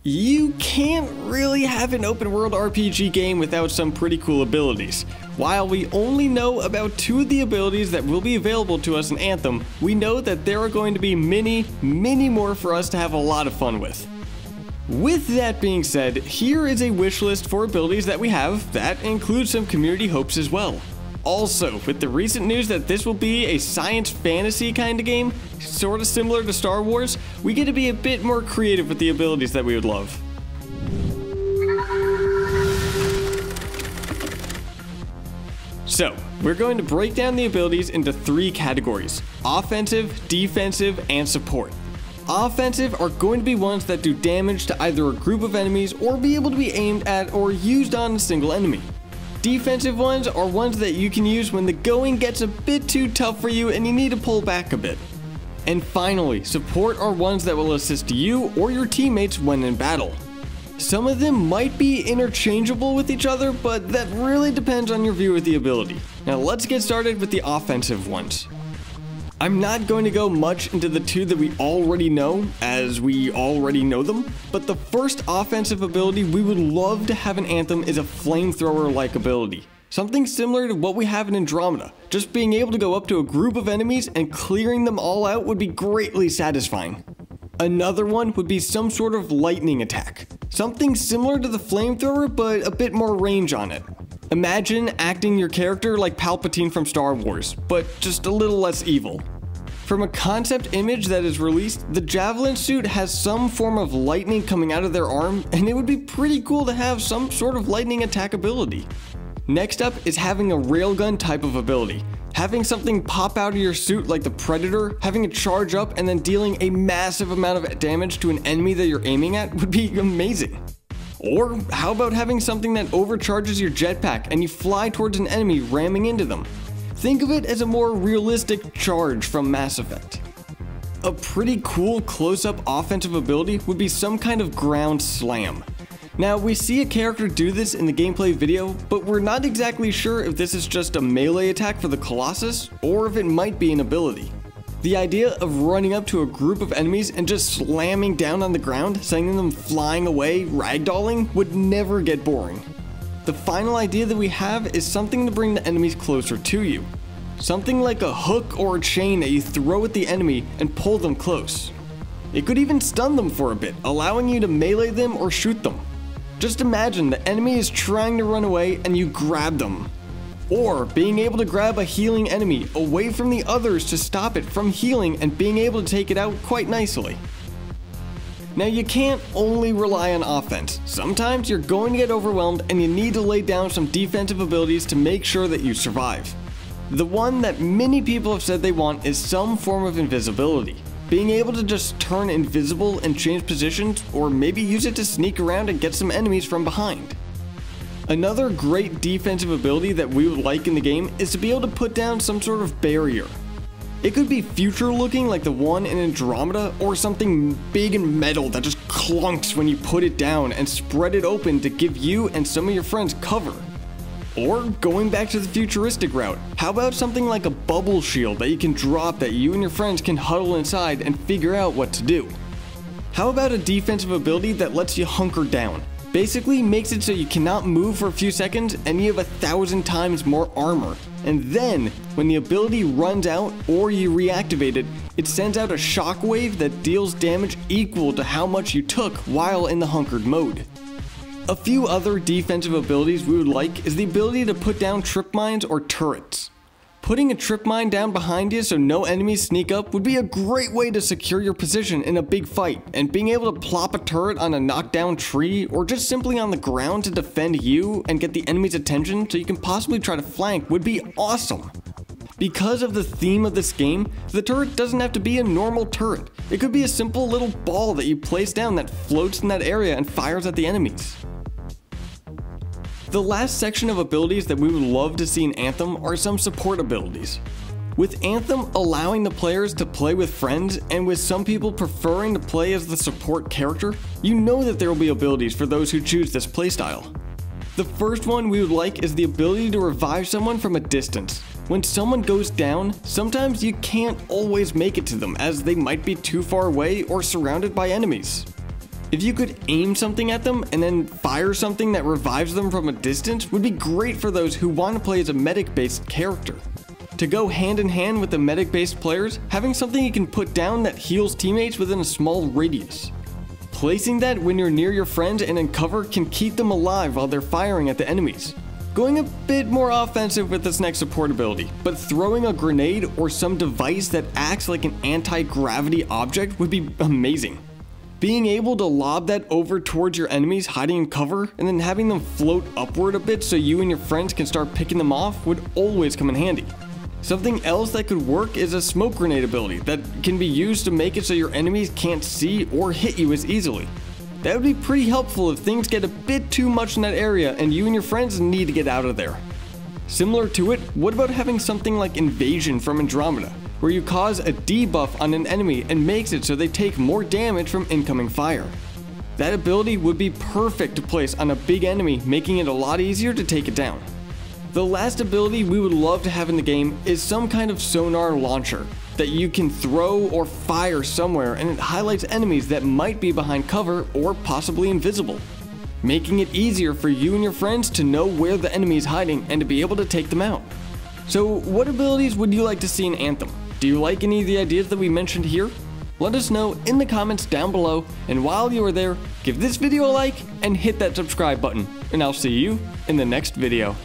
You can't really have an open world RPG game without some pretty cool abilities. While we only know about 2 of the abilities that will be available to us in Anthem, we know that there are going to be many more for us to have a lot of fun with. With that being said, here is a wish list for abilities that we have that includes some community hopes as well. Also, with the recent news that this will be a science fantasy kind of game, sort of similar to Star Wars, we get to be a bit more creative with the abilities that we would love. So, we're going to break down the abilities into 3 categories: offensive, defensive, and support. Offensive are going to be ones that do damage to either a group of enemies or be able to be aimed at or used on a single enemy. Defensive ones are ones that you can use when the going gets a bit too tough for you and you need to pull back a bit. And finally, support are ones that will assist you or your teammates when in battle. Some of them might be interchangeable with each other, but that really depends on your view of the ability. Now let's get started with the offensive ones. I'm not going to go much into the 2 that we already know, as we already know them, but the first offensive ability we would love to have in Anthem is a flamethrower-like ability. Something similar to what we have in Andromeda. Just being able to go up to a group of enemies and clearing them all out would be greatly satisfying. Another one would be some sort of lightning attack. Something similar to the flamethrower, but a bit more range on it. Imagine acting your character like Palpatine from Star Wars, but just a little less evil. From a concept image that is released, the Javelin suit has some form of lightning coming out of their arm, and it would be pretty cool to have some sort of lightning attack ability. Next up is having a railgun type of ability. Having something pop out of your suit like the Predator, having it charge up and then dealing a massive amount of damage to an enemy that you're aiming at would be amazing. Or how about having something that overcharges your jetpack and you fly towards an enemy ramming into them? Think of it as a more realistic charge from Mass Effect. A pretty cool close-up offensive ability would be some kind of ground slam. Now, we see a character do this in the gameplay video, but we're not exactly sure if this is just a melee attack for the Colossus, or if it might be an ability. The idea of running up to a group of enemies and just slamming down on the ground, sending them flying away, ragdolling, would never get boring. The final idea that we have is something to bring the enemies closer to you. Something like a hook or a chain that you throw at the enemy and pull them close. It could even stun them for a bit, allowing you to melee them or shoot them. Just imagine the enemy is trying to run away and you grab them. Or being able to grab a healing enemy away from the others to stop it from healing and being able to take it out quite nicely. Now, you can't only rely on offense. Sometimes you're going to get overwhelmed and you need to lay down some defensive abilities to make sure that you survive. The one that many people have said they want is some form of invisibility. Being able to just turn invisible and change positions, or maybe use it to sneak around and get some enemies from behind. Another great defensive ability that we would like in the game is to be able to put down some sort of barrier. It could be future looking like the one in Andromeda, or something big and metal that just clunks when you put it down and spread it open to give you and some of your friends cover. Or going back to the futuristic route, how about something like a bubble shield that you can drop that you and your friends can huddle inside and figure out what to do? How about a defensive ability that lets you hunker down? Basically makes it so you cannot move for a few seconds and you have 1,000 times more armor. And then, when the ability runs out or you reactivate it, it sends out a shockwave that deals damage equal to how much you took while in the hunkered mode. A few other defensive abilities we would like is the ability to put down trip mines or turrets. Putting a trip mine down behind you so no enemies sneak up would be a great way to secure your position in a big fight, and being able to plop a turret on a knockdown tree or just simply on the ground to defend you and get the enemy's attention so you can possibly try to flank would be awesome. Because of the theme of this game, the turret doesn't have to be a normal turret. It could be a simple little ball that you place down that floats in that area and fires at the enemies. The last section of abilities that we would love to see in Anthem are some support abilities. With Anthem allowing the players to play with friends, and with some people preferring to play as the support character, you know that there will be abilities for those who choose this playstyle. The first one we would like is the ability to revive someone from a distance. When someone goes down, sometimes you can't always make it to them as they might be too far away or surrounded by enemies. If you could aim something at them and then fire something that revives them from a distance would be great for those who want to play as a medic-based character. To go hand in hand with the medic-based players, having something you can put down that heals teammates within a small radius. Placing that when you're near your friends and in cover can keep them alive while they're firing at the enemies. Going a bit more offensive with this next support ability, but throwing a grenade or some device that acts like an anti-gravity object would be amazing. Being able to lob that over towards your enemies hiding in cover and then having them float upward a bit so you and your friends can start picking them off would always come in handy. Something else that could work is a smoke grenade ability that can be used to make it so your enemies can't see or hit you as easily. That would be pretty helpful if things get a bit too much in that area and you and your friends need to get out of there. Similar to it, what about having something like Invasion from Andromeda, where you cause a debuff on an enemy and makes it so they take more damage from incoming fire? That ability would be perfect to place on a big enemy, making it a lot easier to take it down. The last ability we would love to have in the game is some kind of sonar launcher that you can throw or fire somewhere and it highlights enemies that might be behind cover or possibly invisible, making it easier for you and your friends to know where the enemy is hiding and to be able to take them out. So what abilities would you like to see in Anthem? Do you like any of the ideas that we mentioned here? Let us know in the comments down below, and while you are there, give this video a like and hit that subscribe button, and I'll see you in the next video.